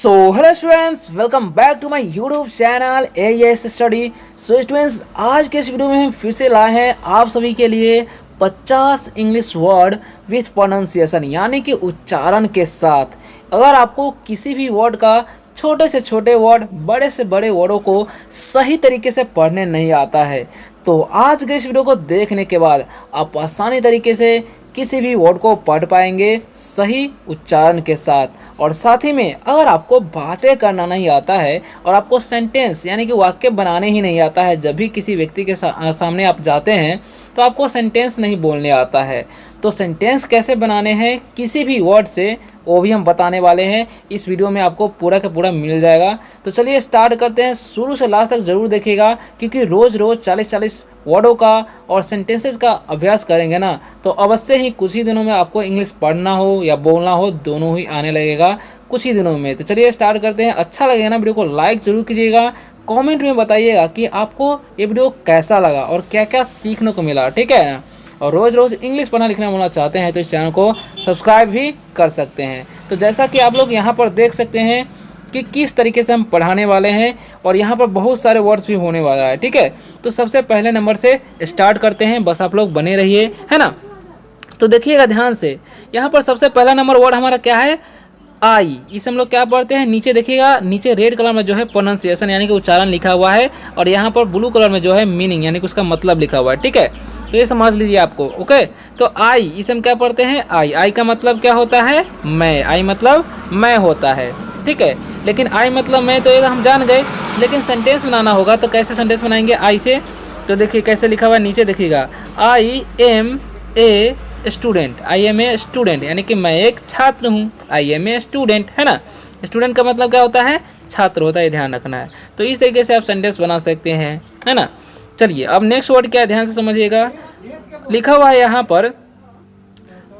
So hello students, welcome back to my YouTube channel AS study. So students, आज के इस video में हम फिर से लाए हैं आप सभी के लिए 50 इंग्लिश वर्ड विथ प्रोनाउंसिएशन, यानी कि उच्चारण के साथ। अगर आपको किसी भी वर्ड का छोटे से छोटे वर्ड, बड़े से बड़े वर्डों को सही तरीके से पढ़ने नहीं आता है, तो आज के इस वीडियो को देखने के बाद आप आसानी तरीके से किसी भी वर्ड को पढ़ पाएंगे सही उच्चारण के साथ। और साथ ही में अगर आपको बातें करना नहीं आता है और आपको सेंटेंस यानी कि वाक्य बनाने ही नहीं आता है, जब भी किसी व्यक्ति के सामने आप जाते हैं तो आपको सेंटेंस नहीं बोलने आता है, तो सेंटेंस कैसे बनाने हैं किसी भी वर्ड से, वो भी हम बताने वाले हैं। इस वीडियो में आपको पूरा का पूरा मिल जाएगा। तो चलिए स्टार्ट करते हैं, शुरू से लास्ट तक ज़रूर देखिएगा, क्योंकि रोज़ रोज़ 40-40 वर्डों का और सेंटेंसेस का अभ्यास करेंगे ना, तो अवश्य ही कुछ ही दिनों में आपको इंग्लिश पढ़ना हो या बोलना हो, दोनों ही आने लगेगा कुछ ही दिनों में। तो चलिए स्टार्ट करते हैं। अच्छा लगेगा ना वीडियो को लाइक ज़रूर कीजिएगा, कमेंट में बताइएगा कि आपको ये वीडियो कैसा लगा और क्या क्या सीखने को मिला, ठीक है ना। और रोज़ रोज़ इंग्लिश पढ़ना लिखना बोलना चाहते हैं तो इस चैनल को सब्सक्राइब भी कर सकते हैं। तो जैसा कि आप लोग यहाँ पर देख सकते हैं कि किस तरीके से हम पढ़ाने वाले हैं, और यहाँ पर बहुत सारे वर्ड्स भी होने वाला है, ठीक है। तो सबसे पहले नंबर से स्टार्ट करते हैं, बस आप लोग बने रहिए, है ना। तो देखिएगा ध्यान से, यहाँ पर सबसे पहला नंबर वर्ड हमारा क्या है, आई। इसे हम लोग क्या पढ़ते हैं, नीचे देखिएगा, नीचे रेड कलर में जो है प्रोनाउंसिएशन यानी कि उच्चारण लिखा हुआ है, और यहाँ पर ब्लू कलर में जो है मीनिंग यानी कि उसका मतलब लिखा हुआ है, ठीक है। तो ये समझ लीजिए आपको, ओके। तो आई, इसे हम क्या पढ़ते हैं, आई। आई का मतलब क्या होता है, मैं। आई मतलब मैं होता है, ठीक है। लेकिन आई मतलब मैं, तो ये हम जान गए, लेकिन सेंटेंस बनाना होगा तो कैसे सेंटेंस बनाएंगे आई से। तो देखिए कैसे लिखा हुआ है, नीचे देखिएगा, I am a student. I am a student यानी कि मैं एक छात्र हूँ। आई एम ए स्टूडेंट, है ना। स्टूडेंट का मतलब क्या होता है, छात्र होता है, ध्यान रखना है। तो इस तरीके से आप सेंटेंस बना सकते हैं, है ना। चलिए अब नेक्स्ट वर्ड क्या है, ध्यान से समझिएगा। लिखा हुआ है यहाँ पर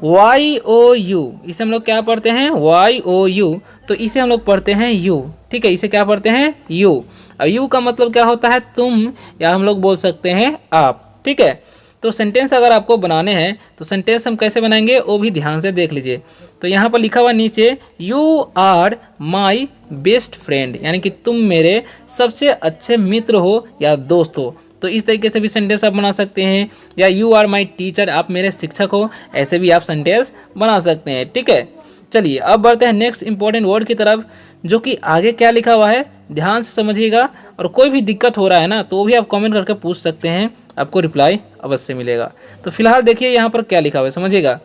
वाई ओ यू। इसे हम लोग क्या पढ़ते हैं, वाई ओ यू। तो इसे हम लोग पढ़ते हैं यू, ठीक है। इसे क्या पढ़ते हैं, यू। और यू का मतलब क्या होता है, तुम, या हम लोग बोल सकते हैं आप, ठीक है। तो सेंटेंस अगर आपको बनाने हैं तो सेंटेंस हम कैसे बनाएंगे वो भी ध्यान से देख लीजिए। तो यहाँ पर लिखा हुआ नीचे, you are my best friend, यानी कि तुम मेरे सबसे अच्छे मित्र हो या दोस्त हो। तो इस तरीके से भी सेंटेंस आप बना सकते हैं, या यू आर माई टीचर, आप मेरे शिक्षक हो, ऐसे भी आप सेंटेंस बना सकते हैं, ठीक है। चलिए अब बढ़ते हैं नेक्स्ट इंपॉर्टेंट वर्ड की तरफ, जो कि आगे क्या लिखा हुआ है ध्यान से समझिएगा। और कोई भी दिक्कत हो रहा है ना, तो भी आप कमेंट करके पूछ सकते हैं, आपको रिप्लाई अवश्य मिलेगा। तो फिलहाल देखिए यहाँ पर क्या लिखा हुआ है, समझिएगा।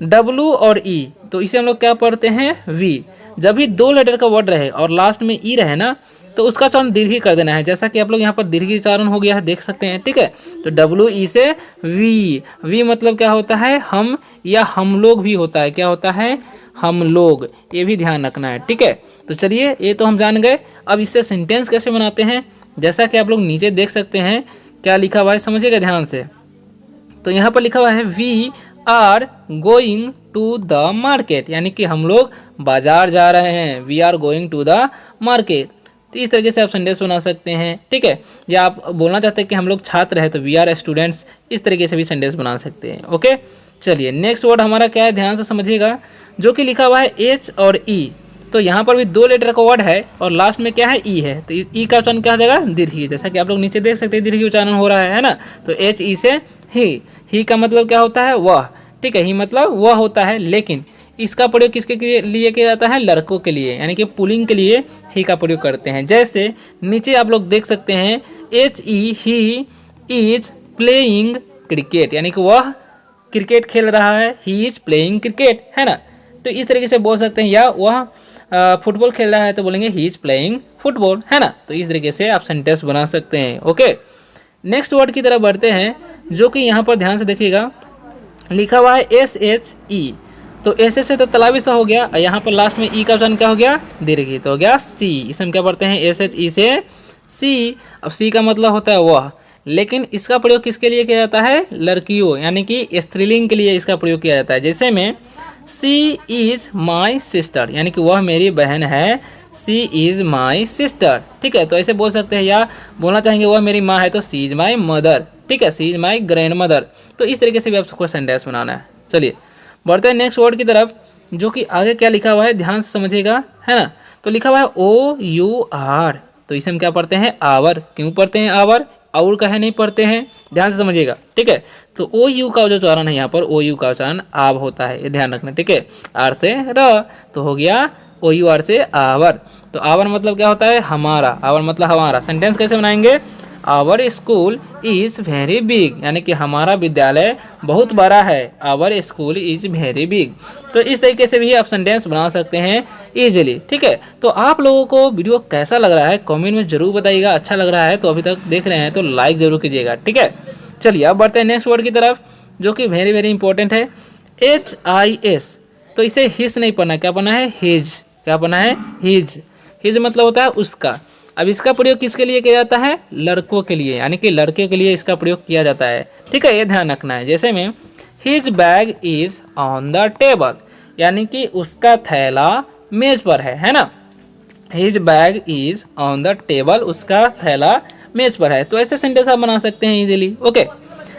डब्लू और ई, तो इसे हम लोग क्या पढ़ते हैं, वी। जब भी 2 लेटर का वर्ड रहे और लास्ट में ई रहे ना, तो उसका उच्चारण दीर्घी कर देना है, जैसा कि आप लोग यहाँ पर दीर्घी उच्चारण हो गया है, देख सकते हैं, ठीक है। तो डब्लू ई से वी। वी मतलब क्या होता है, हम या हम लोग भी होता है, क्या होता है, हम लोग, ये भी ध्यान रखना है, ठीक है। तो चलिए ये तो हम जान गए। अब इससे सेंटेंस कैसे बनाते हैं, जैसा कि आप लोग नीचे देख सकते हैं क्या लिखा हुआ है, समझिएगा ध्यान से। तो यहाँ पर लिखा हुआ है we are going to the market, यानी कि हम लोग बाजार जा रहे हैं, we are going to the market. तो इस तरीके से आप सेंटेंस बना सकते हैं, ठीक है। या आप बोलना चाहते हैं कि हम लोग छात्र हैं, तो वी आर स्टूडेंट्स, इस तरीके से भी सेंटेंस बना सकते हैं, ओके। चलिए नेक्स्ट वर्ड हमारा क्या है, ध्यान से समझिएगा, जो कि लिखा हुआ है एच और ई। तो यहाँ पर भी 2 लेटर का वर्ड है और लास्ट में क्या है, ई है। तो ई का उच्चारण क्या हो जाएगा, दीर्घी, जैसा कि आप लोग नीचे देख सकते हैं दीर्घी उच्चारण हो रहा है ना। तो एच ई से ही का मतलब क्या होता है, वह, ठीक है। ही मतलब वह होता है, लेकिन इसका प्रयोग किसके लिए किया जाता है, लड़कों के लिए, यानी कि पुलिंग के लिए ही का प्रयोग करते हैं। जैसे नीचे आप लोग देख सकते हैं, H E, he is playing cricket, यानी कि वह क्रिकेट खेल रहा है, ही इज प्लेइंग क्रिकेट, है ना। तो इस तरीके से बोल सकते हैं, या वह फुटबॉल खेल रहा है तो बोलेंगे ही इज प्लेइंग फुटबॉल, है ना। तो इस तरीके से आप सेंटेंस बना सकते हैं, ओके। नेक्स्ट वर्ड की तरफ बढ़ते हैं, जो कि यहाँ पर ध्यान से देखिएगा, लिखा हुआ है एस एच ई। तो एस एच से तो तालाबी सा हो गया, और यहाँ पर लास्ट में ई का उच्चारण क्या हो गया, दीर्घी, तो हो गया सी। इसे हम क्या पढ़ते हैं, एस एच ई से सी। अब सी का मतलब होता है वह, लेकिन इसका प्रयोग किसके लिए किया जाता है, लड़कियों, यानी कि स्त्रीलिंग के लिए इसका प्रयोग किया जाता है। जैसे में सी इज़ माई सिस्टर, यानी कि वह मेरी बहन है, सी इज़ माई सिस्टर, ठीक है। तो ऐसे बोल सकते हैं, या बोलना चाहेंगे वह मेरी माँ है तो सी इज़ माई मदर, ठीक है, सी इज़ माई ग्रैंड मदर। तो इस तरीके से भी आपको सेंटेंस बनाना है। चलिए बढ़ते हैं नेक्स्ट वर्ड की तरफ, जो कि आगे क्या लिखा हुआ है ध्यान से समझिएगा, है ना। तो लिखा हुआ है OUR, तो इसे हम क्या पढ़ते हैं? आवर। क्यों पढ़ते हैं आवर? और कहे नहीं पढ़ते हैं, ध्यान से समझिएगा, ठीक है। तो OU का जो उच्चारण है यहाँ पर, OU का उच्चारण आव होता है, ये ध्यान रखना, ठीक है। आर से र, तो हो गया OUR से आवर। तो आवर मतलब क्या होता है? हमारा। आवर मतलब हमारा। सेंटेंस कैसे बनाएंगे? Our school is very big, यानी कि हमारा विद्यालय बहुत बड़ा है। Our school is very big. तो इस तरीके से भी आप सेंटेंस बना सकते हैं इजीली, ठीक है। तो आप लोगों को वीडियो कैसा लग रहा है कमेंट में जरूर बताइएगा। अच्छा लग रहा है तो अभी तक देख रहे हैं तो लाइक जरूर कीजिएगा, ठीक है। चलिए अब बढ़ते हैं नेक्स्ट वर्ड की तरफ, जो कि वेरी वेरी इंपॉर्टेंट है, HIS। तो इसे हिस नहीं पढ़ना, क्या पढ़ना है? हिज। क्या पढ़ना है? हिज। हिज मतलब होता है उसका। अब इसका प्रयोग किसके लिए किया जाता है? लड़कों के लिए, यानी कि लड़के के लिए इसका प्रयोग किया जाता है, ठीक है। ये ध्यान रखना है। जैसे में his bag is on the table, यानी कि उसका थैला मेज पर है ना। His bag is on the table, उसका थैला मेज पर है। तो ऐसे सेंटेंस आप बना सकते हैं इजीली, ओके।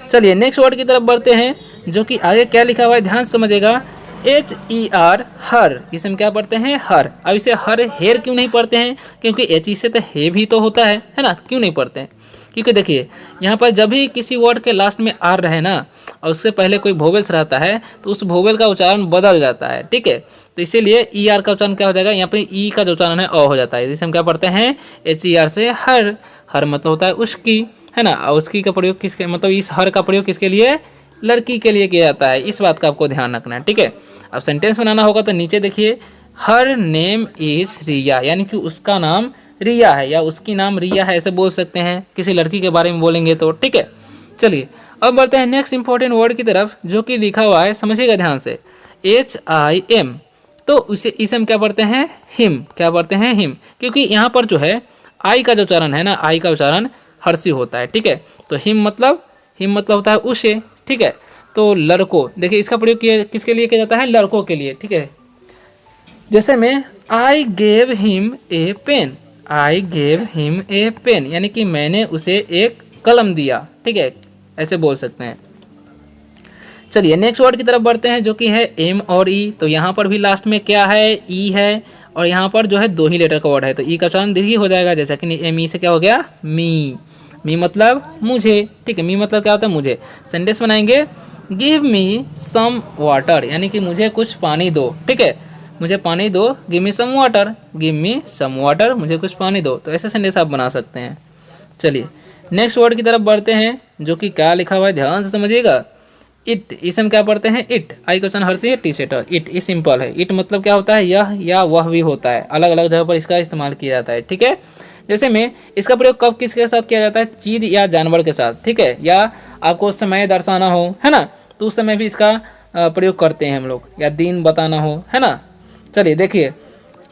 चलिए नेक्स्ट वर्ड की तरफ बढ़ते हैं, जो कि आगे क्या लिखा हुआ है, ध्यान समझिएगा। HER, हर। इसे हम क्या पढ़ते हैं? हर। अब इसे हर हेर क्यों नहीं पढ़ते हैं? क्योंकि एच से तो हे भी तो होता है ना। क्यों नहीं पढ़ते हैं? क्योंकि देखिए यहाँ पर जब भी किसी वर्ड के लास्ट में आर रहे ना, और उससे पहले कोई वोवेल्स रहता है, तो उस वोवेल का उच्चारण बदल जाता है, ठीक है। तो इसीलिए ER का उच्चारण क्या हो जाएगा? यहाँ पे ई का जो उच्चारण है अ हो जाता है। जिसे हम क्या पढ़ते हैं? HER से हर। हर मतलब होता है उसकी, है ना। और उसकी का प्रयोग किसके, मतलब इस हर का प्रयोग किसके लिए? लड़की के लिए किया जाता है। इस बात का आपको ध्यान रखना है, ठीक है। अब सेंटेंस बनाना होगा तो नीचे देखिए, हर नेम इज रिया, यानी कि उसका नाम रिया है या उसकी नाम रिया है, ऐसे बोल सकते हैं किसी लड़की के बारे में बोलेंगे तो, ठीक है। चलिए अब बढ़ते हैं नेक्स्ट इंपॉर्टेंट वर्ड की तरफ, जो कि लिखा हुआ है, समझिएगा ध्यान से, HIM। तो इसे हम क्या पढ़ते हैं? हिम। क्या पढ़ते हैं? हिम। क्योंकि यहाँ पर जो है आई का जो उच्चारण है ना, आई का उच्चारण हर्षी होता है, ठीक है। तो हिम मतलब होता है उसे, ठीक है। तो लड़कों, देखिए इसका प्रयोग किसके लिए किया जाता है? लड़कों के लिए, ठीक है। जैसे में I gave him a pen, I gave him a pen, यानी कि मैंने उसे एक कलम दिया, ठीक है, ऐसे बोल सकते हैं। चलिए नेक्स्ट वर्ड की तरफ बढ़ते हैं, जो कि है M और E। तो यहाँ पर भी लास्ट में क्या है? E है, और यहाँ पर जो है 2 ही लेटर का वर्ड है, तो E का उच्चारण दीर्घ हो जाएगा। जैसा कि ME से क्या हो गया? मी। मी मतलब मुझे, ठीक है। मी मतलब क्या होता है? मुझे। सेंटेंस बनाएंगे, गिव मी सम वाटर, यानी कि मुझे कुछ पानी दो, ठीक है। मुझे पानी दो, give me some water, give me some water, मुझे कुछ पानी दो। तो ऐसे सेंटेंस आप बना सकते हैं। चलिए नेक्स्ट वर्ड की तरफ बढ़ते हैं, जो कि क्या लिखा हुआ है, ध्यान से समझिएगा। इट। इसे हम क्या पढ़ते हैं? इट। आई क्वेश्चन हर से टी सेट। इट ये सिंपल है। इट मतलब क्या होता है? यह या वह भी होता है। अलग अलग जगह पर इसका इस्तेमाल किया जाता है, ठीक है। जैसे में इसका प्रयोग कब किसके साथ किया जाता है? चीज़ या जानवर के साथ, ठीक है। या आपको समय दर्शाना हो, है ना, तो उस समय भी इसका प्रयोग करते हैं हम लोग, या दिन बताना हो, है ना। चलिए देखिए,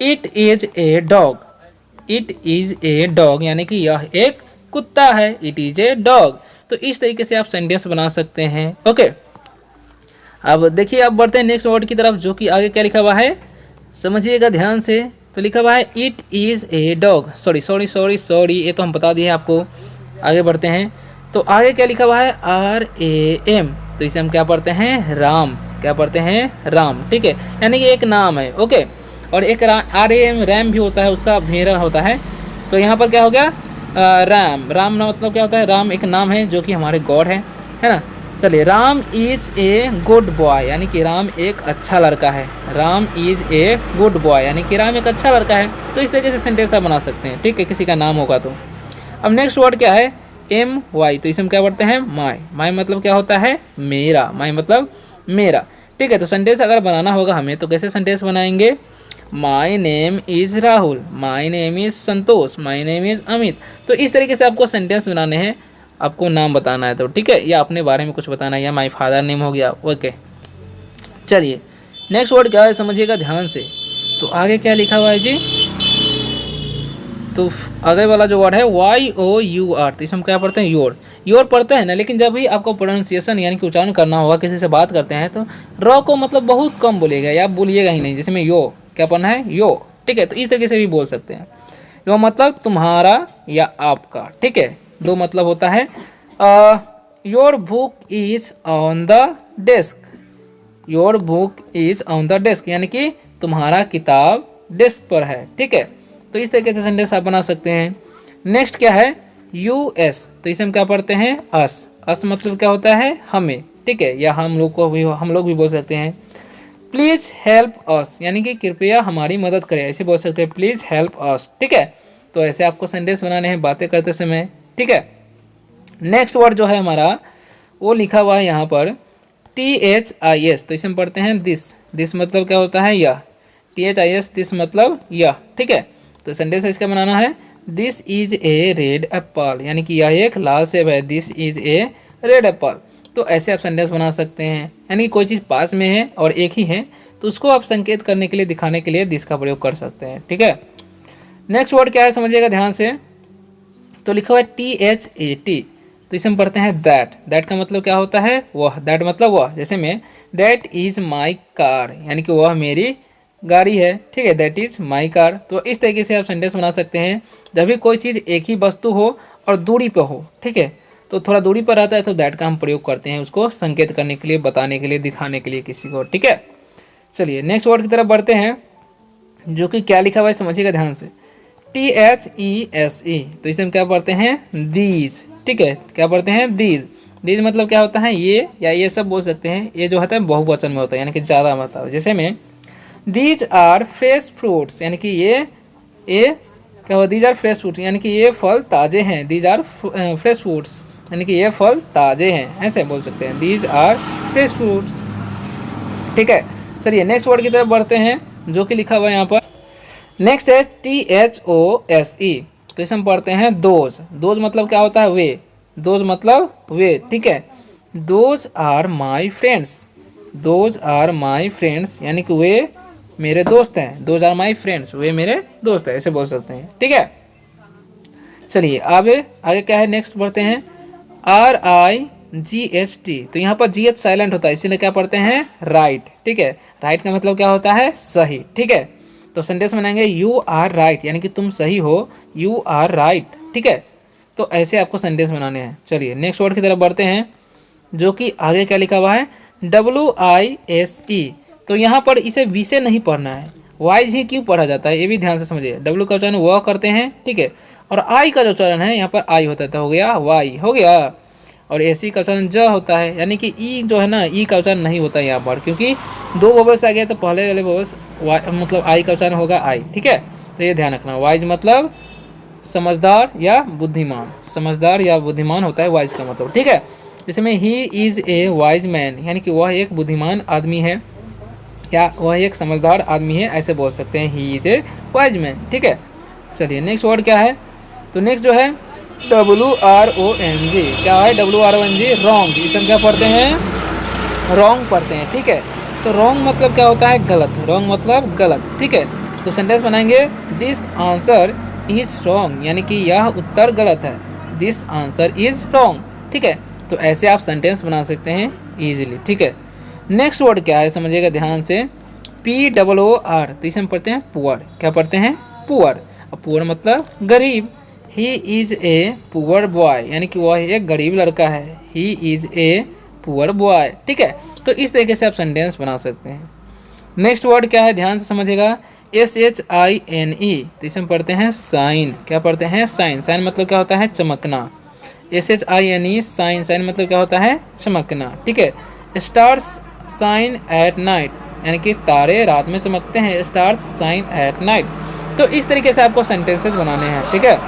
it is a dog. It is a dog, यानी कि यह एक कुत्ता है। It is a dog. तो इस तरीके से आप सेंटेंस बना सकते हैं, ओके। अब देखिए, अब बढ़ते हैं नेक्स्ट वर्ड की तरफ, जो कि आगे क्या लिखा हुआ है, समझिएगा ध्यान से। तो लिखा हुआ है it is a dog. Sorry, ये तो हम बता दिए आपको। आगे बढ़ते हैं, तो आगे क्या लिखा हुआ है? RAM। तो इसे हम क्या पढ़ते हैं? राम। क्या पढ़ते हैं? राम, ठीक है। यानी कि एक नाम है, ओके। और एक RAM रैम भी होता है, उसका भेड़ा होता है। तो यहाँ पर क्या हो गया? राम। राम मतलब क्या होता है? राम एक नाम है, जो कि हमारे गॉड है ना। चलिए, Ram is a good boy, यानी कि राम एक अच्छा लड़का है। Ram is a good boy, यानी कि राम एक अच्छा लड़का है। तो इस तरीके से सेंटेंस आप बना सकते हैं, ठीक है, किसी का नाम होगा तो। अब नेक्स्ट वर्ड क्या है? MY। तो इसे हम क्या पढ़ते हैं? माई। माई मतलब क्या होता है? मेरा। माई मतलब मेरा, ठीक है। तो सेंटेंस अगर बनाना होगा हमें, तो कैसे सेंटेंस बनाएंगे? My name is Rahul, my name is Santosh, my name is Amit. तो इस तरीके से आपको सेंटेंस बनाने हैं। आपको नाम बताना है तो, ठीक है, या अपने बारे में कुछ बताना है, या माई फादर नेम हो गया, ओके। चलिए नेक्स्ट वर्ड क्या है, समझिएगा ध्यान से। तो आगे क्या लिखा हुआ है जी? तो आगे वाला जो वर्ड है YOUR, तो इसे हम क्या पढ़ते हैं? योर। योर पढ़ते हैं ना, लेकिन जब भी आपको प्रोनाउंसिएशन यानी कि उच्चारण करना होगा, किसी से बात करते हैं, तो र को मतलब बहुत कम बोलेगा, या आप बोलिएगा ही नहीं। जैसे में यो, क्या पढ़ना है? यो, ठीक है। तो इस तरीके से भी बोल सकते हैं। यो मतलब तुम्हारा या आपका, ठीक है। 2 मतलब होता है। Your book is on the desk. Your book is on the desk, यानी कि तुम्हारा किताब डेस्क पर है। ठीक है, तो इस तरीके से सेंटेंस आप बना सकते हैं। नेक्स्ट क्या है, यूएस, तो इसे हम क्या पढ़ते हैं, अस। अस मतलब क्या होता है, हमें। ठीक है, या हम लोग भी बोल सकते हैं। प्लीज हेल्प अस, यानी कि कृपया हमारी मदद करें, ऐसे बोल सकते हैं, प्लीज हेल्प अस। ठीक है, तो ऐसे आपको सेंटेंस बनाने हैं बातें करते समय। ठीक है, नेक्स्ट वर्ड जो है हमारा वो लिखा हुआ है यहाँ पर THIS, तो इसे हम पढ़ते हैं दिस। दिस मतलब क्या होता है, यह। THIS, दिस मतलब यह। ठीक है, तो सेंटेंस इसका बनाना है, this is a red Apple, यानी कि यह एक लाल सेब है, this is a red Apple. तो ऐसे आप सेंटेंस बना सकते हैं, यानी कोई चीज़ पास में है और एक ही है तो उसको आप संकेत करने के लिए, दिखाने के लिए दिस का प्रयोग कर सकते हैं। ठीक है, नेक्स्ट वर्ड क्या है समझिएगा ध्यान से, तो लिखा हुआ है THAT, तो इसे हम पढ़ते हैं दैट। दैट का मतलब क्या होता है, वह। दैट मतलब वह, जैसे में दैट इज माई कार, यानी कि वह मेरी गाड़ी है। ठीक है, दैट इज माई कार। तो इस तरीके से आप सेंटेंस बना सकते हैं जब भी कोई चीज़ एक ही वस्तु हो और दूरी पर हो। ठीक है, तो थोड़ा दूरी पर रहता है तो दैट का हम प्रयोग करते हैं उसको संकेत करने के लिए, बताने के लिए, दिखाने के लिए किसी को। ठीक है, चलिए नेक्स्ट वर्ड की तरफ बढ़ते हैं, जो कि क्या लिखा हुआ है समझिएगा ध्यान से, THESE, तो इसे हम क्या पढ़ते हैं, दीज। ठीक है, क्या पढ़ते हैं, दीज। दीज मतलब क्या होता है, ये, या ये सब बोल सकते हैं। ये जो होता है बहुवचन में होता है, यानी कि ज़्यादा मतलब, जैसे में दीज आर फ्रेश फ्रूट्स, यानी कि ये क्या हुआ, दीज आर फ्रेश फ्रूट्स, यानी कि ये फल ताज़े हैं। दीज आर फ्रेश फ्रूट्स, यानी कि ये फल ताज़े हैं, ऐसे बोल सकते हैं, दीज आर फ्रेश फ्रूट्स। ठीक है, चलिए नेक्स्ट वर्ड की तरफ बढ़ते हैं, जो कि लिखा हुआ है यहाँ पर। नेक्स्ट है THOSE, तो इसे हम पढ़ते हैं दोज। दोज मतलब क्या होता है, वे। दोज मतलब वे। ठीक है, those are my friends, those are my friends, यानी कि वे मेरे दोस्त हैं। दोज आर माई फ्रेंड्स, वे मेरे दोस्त हैं, ऐसे बोल सकते हैं। ठीक है, चलिए आगे आगे क्या है, नेक्स्ट पढ़ते हैं RIGHT, तो यहाँ पर GH साइलेंट होता है, इसीलिए क्या पढ़ते हैं, राइट। ठीक है, राइट का मतलब क्या होता है, सही। ठीक है, तो सेंटेंस बनाएंगे यू आर राइट, यानी कि तुम सही हो, यू आर राइट। ठीक है, तो ऐसे आपको सेंटेंस बनाने हैं। चलिए नेक्स्ट वर्ड की तरफ बढ़ते हैं, जो कि आगे क्या लिखा हुआ है, WISE, तो यहाँ पर इसे वी से नहीं पढ़ना है, वाइज ही क्यों पढ़ा जाता है, ये भी ध्यान से समझिए। डब्ल्यू का उच्चारण वह करते हैं। ठीक है, और आई का जो उच्चारण है यहाँ पर आई होता है, तो हो गया वाई, हो गया। और एसी का उच्चारण ज होता है, यानी कि ई जो है ना, ई का उच्चारण नहीं होता है यहाँ पर, क्योंकि दो वोवल्स आ गया तो पहले वाले वोवल्स मतलब आई का उच्चारण होगा आई। ठीक है, तो ये ध्यान रखना। वाइज मतलब समझदार या बुद्धिमान, समझदार या बुद्धिमान होता है वाइज का मतलब। ठीक है, इसमें he is a wise man, यानी कि वह एक बुद्धिमान आदमी है, या वह एक समझदार आदमी है, ऐसे बोल सकते हैं, he is a wise man. ठीक है, चलिए नेक्स्ट वर्ड क्या है, तो नेक्स्ट जो है WRONG, क्या है, WRONG, रॉन्ग। इसे हम क्या पढ़ते हैं, रॉन्ग पढ़ते हैं। ठीक है, तो रॉन्ग मतलब क्या होता है, गलत। रॉन्ग मतलब गलत। ठीक है, तो सेंटेंस बनाएंगे, दिस आंसर इज रॉन्ग, यानी कि यह उत्तर गलत है, दिस आंसर इज रॉन्ग। ठीक है, तो ऐसे आप सेंटेंस बना सकते हैं ईजिली। ठीक है, नेक्स्ट वर्ड क्या है समझिएगा ध्यान से, POOR, तो इसे हम पढ़ते हैं पुअर। क्या पढ़ते हैं, पुअर। अब पुअर मतलब गरीब। He is a poor boy, यानी कि वह एक गरीब लड़का है, he is a poor boy. ठीक है, तो इस तरीके से आप सेंटेंस बना सकते हैं। नेक्स्ट वर्ड क्या है ध्यान से समझिएगा, SHINE, तो इसे हम पढ़ते हैं साइन। क्या पढ़ते हैं, साइन। साइन मतलब क्या होता है, चमकना। SHINE, sign. साइन मतलब क्या होता है, चमकना। ठीक है, स्टार्स साइन एट नाइट, यानी कि तारे रात में चमकते हैं, स्टार्स साइन एट नाइट। तो इस तरीके से आपको सेंटेंसेस बनाने हैं। ठीक है,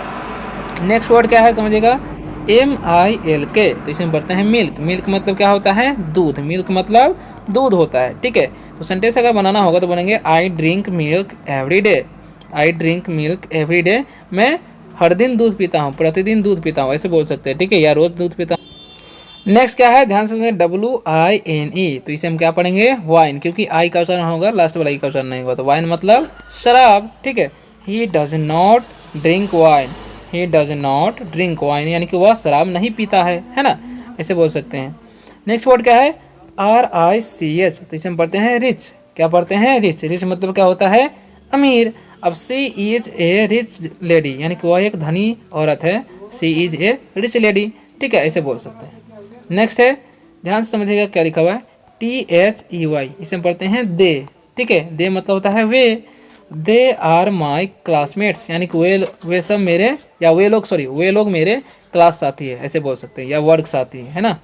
नेक्स्ट वर्ड क्या है समझिएगा, MILK, तो इसे हम पढ़ते हैं मिल्क। मिल्क मतलब क्या होता है, दूध। मिल्क मतलब दूध होता है। ठीक है, तो सेंटेंस अगर बनाना होगा तो बनेंगे, I drink milk every day, I drink milk every day, मैं हर दिन दूध पीता हूँ, प्रतिदिन दूध पीता हूँ, ऐसे बोल सकते हैं। ठीक है, या रोज दूध पीता हूँ। नेक्स्ट क्या है ध्यान से समझें, WINE, तो इसे हम क्या पढ़ेंगे, वाइन, क्योंकि आई का उच्चारण होगा, लास्ट वाला ई का उच्चारण नहीं होगा, तो वाइन मतलब शराब। ठीक है, he does not drink wine, he does not drink wine, यानी कि वह शराब नहीं पीता है ना, ऐसे बोल सकते हैं। नेक्स्ट वर्ड क्या है, RICH, तो इसे हम पढ़ते हैं रिच। क्या पढ़ते हैं, रिच। रिच मतलब क्या होता है, अमीर। अब सी इज ए रिच लेडी, यानी कि वह एक धनी औरत है, सी इज ए रिच लेडी। ठीक है, ऐसे बोल सकते हैं। नेक्स्ट है, ध्यान से समझिएगा क्या लिखा हुआ है, THEY, इसे हम पढ़ते हैं दे। ठीक है, दे मतलब होता है वे। दे आर माई क्लासमेट्स, यानी कि वे सब मेरे, या वे लोग, सॉरी वे लोग मेरे क्लास साथी है, ऐसे बोल सकते हैं, या वर्ग साथी है ना।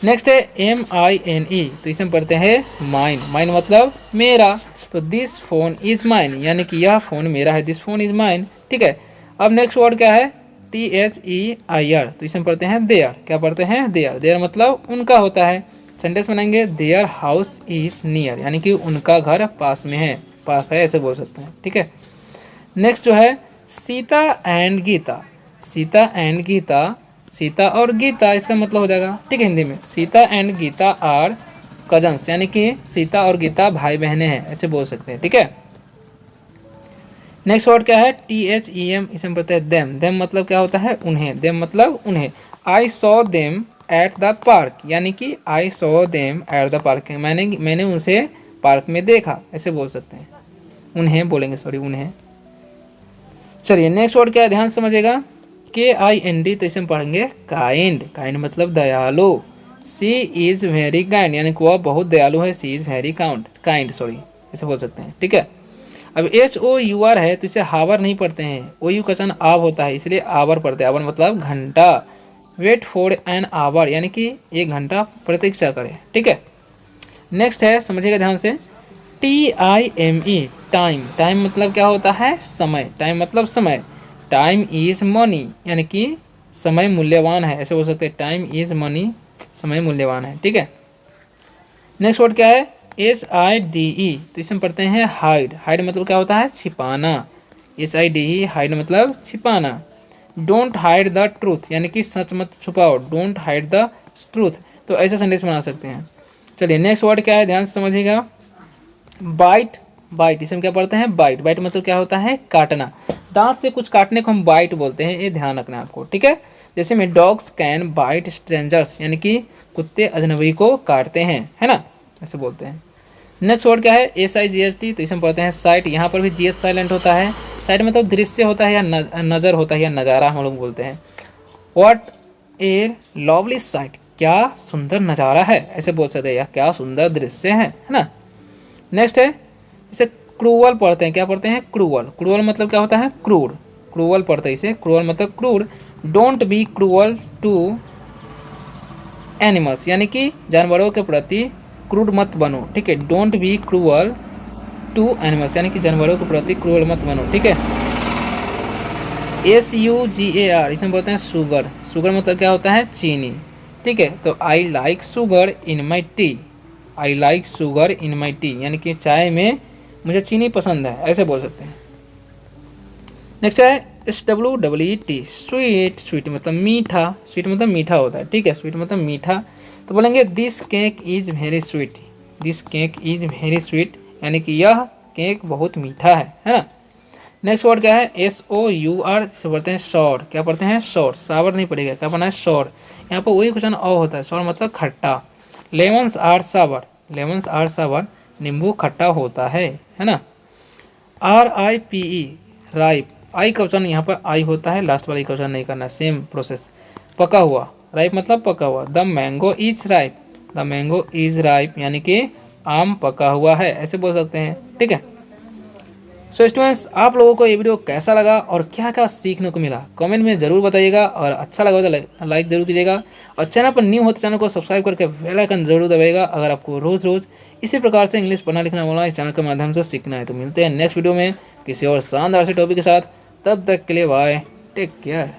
नेक्स्ट है MINE, तो इसे हम पढ़ते हैं माइन। माइन मतलब मेरा, तो दिस फोन इज माइन, यानी कि यह फ़ोन मेरा है, दिस फोन इज माइन, ठीक है। अब नेक्स्ट वर्ड क्या है, THEIR, तो इसे हम पढ़ते हैं देयर। क्या पढ़ते हैं, देयर। देयर मतलब उनका होता है। सेंटेंस बनाएंगे, देयर हाउस इज नियर, यानी कि उनका घर पास में है, पास है, ऐसे बोल सकते हैं, ठीक है। नेक्स्ट जो है सीता एंड गीता। सीता एंड गीता, सीता और गीता इसका मतलब हो जाएगा, ठीक है। हिंदी में Sita and Gita are cousins, यानी कि सीता और गीता भाई बहनें हैं, ऐसे बोल सकते हैं, ठीक है। नेक्स्ट वर्ड क्या है, THEM, इसे हम पढ़ते हैं देम। देम मतलब क्या होता है, उन्हें। देम मतलब उन्हें। I saw them at the park, यानी कि I saw them at the park, मैंने उनसे पार्क में देखा, ऐसे बोल सकते हैं। उन्हें बोलेंगे, सॉरी उन्हें। चलिए नेक्स्ट वर्ड क्या है, ध्यान से समझिएगा, KIND, तो इसे हम पढ़ेंगे काइंड। काइंड मतलब दयालु। सी इज़ वेरी काइंड, यानी कि वह बहुत दयालु है, सी इज़ वेरी काइंड, सॉरी ऐसे बोल सकते हैं, ठीक है। अब HOUR है, तो इसे हावर नहीं पढ़ते हैं, OU का चन आव होता है, इसलिए आवर पढ़ते हैं। आवर मतलब घंटा। वेट फॉर एन आवर, यानी कि 1 घंटा प्रतीक्षा करें, ठीक है। नेक्स्ट है, समझिएगा ध्यान से, TIME, टाइम। टाइम मतलब क्या होता है, समय। टाइम मतलब समय। टाइम इज़ मनी, यानी कि समय मूल्यवान है, ऐसे बोल सकते हैं, टाइम इज़ मनी, समय मूल्यवान है, ठीक है। नेक्स्ट वर्ड क्या है, SIDE, तो इसे हम पढ़ते हैं हाइड। हाइड मतलब क्या होता है, छिपाना। SIDE, हाइड मतलब छिपाना। डोंट हाइड द ट्रूथ, यानी कि सच मत छुपाओ, डोंट हाइड द ट्रूथ, तो ऐसा सेंटेंस बना सकते हैं। चलिए नेक्स्ट वर्ड क्या है, ध्यान से समझिएगा, बाइट। बाइट, इसे हम क्या पढ़ते हैं, बाइट। बाइट मतलब क्या होता है, काटना। दांत से कुछ काटने को हम बाइट बोलते हैं, ये ध्यान रखना है आपको, ठीक है। जैसे में डॉग्स कैन बाइट स्ट्रेंजर्स, यानी कि कुत्ते अजनबी को काटते हैं, है ना, ऐसे बोलते हैं। नेक्स्ट वर्ड क्या है, SIGHT, तो इसे हम पढ़ते हैं साइट। यहाँ पर भी GH साइलेंट होता है। साइट मतलब दृश्य होता है, या नज़र होता है, या नज़ारा हम लोग बोलते हैं। व्हाट ए लवली साइट, क्या सुंदर नज़ारा है, ऐसे बोल सकते हैं, या क्या सुंदर दृश्य है ना। नेक्स्ट है, इसे क्रूअल पढ़ते हैं। क्या पढ़ते हैं, क्रूअल। क्रूअल मतलब क्या होता है, क्रूर। क्रूअल पढ़ते हैं इसे, क्रूअल मतलब क्रूर। Don't be cruel to animals, यानी कि जानवरों के प्रति क्रूर मत बनो, ठीक है। Don't be cruel to animals, यानी कि जानवरों के प्रति क्रूर मत बनो, ठीक है। SUGAR, इसमें बोलते हैं शुगर। शुगर मतलब क्या होता है, चीनी, ठीक है। तो I like sugar in my T. I like sugar in my T, यानी कि चाय में मुझे चीनी पसंद है, ऐसे बोल सकते हैं। नेक्स्ट है SWEET, स्वीट। स्वीट मतलब मीठा। स्वीट मतलब मीठा होता है, ठीक है। स्वीट मतलब मीठा, तो बोलेंगे this cake is very sweet. This cake is very sweet, यानी कि यह केक बहुत मीठा है ना। नेक्स्ट वर्ड क्या है, SOUR, से पढ़ते हैं शौर। क्या पढ़ते हैं, शौर। सावर नहीं पड़ेगा, क्या पढ़ना है, शौर। यहाँ पर वही क्वेश्चन औ होता है, शौर मतलब खट्टा। Lemons are sour. Lemons are sour, नींबू खट्टा होता है ना। RIPE, ripe. आई का उच्चारण यहाँ पर आई होता है, लास्ट वाला का उच्चारण नहीं करना है, सेम प्रोसेस। पका हुआ, राइप मतलब पका हुआ। The mango is ripe. The mango is ripe, यानी कि आम पका हुआ है, ऐसे बोल सकते हैं, ठीक है। सो स्टूडेंट्स, आप लोगों को ये वीडियो कैसा लगा और क्या क्या सीखने को मिला, कमेंट में ज़रूर बताइएगा, और अच्छा लगा तो लाइक ज़रूर कीजिएगा, और चैनल पर न्यू हो तो चैनल को सब्सक्राइब करके बेल आइकन जरूर दबाइएगा। अगर आपको रोज़ रोज़ इसी प्रकार से इंग्लिश पढ़ना लिखना बोलना इस चैनल के माध्यम से सीखना है, तो मिलते हैं नेक्स्ट वीडियो में किसी और शानदार से टॉपिक के साथ। तब तक के लिए बाय, टेक केयर।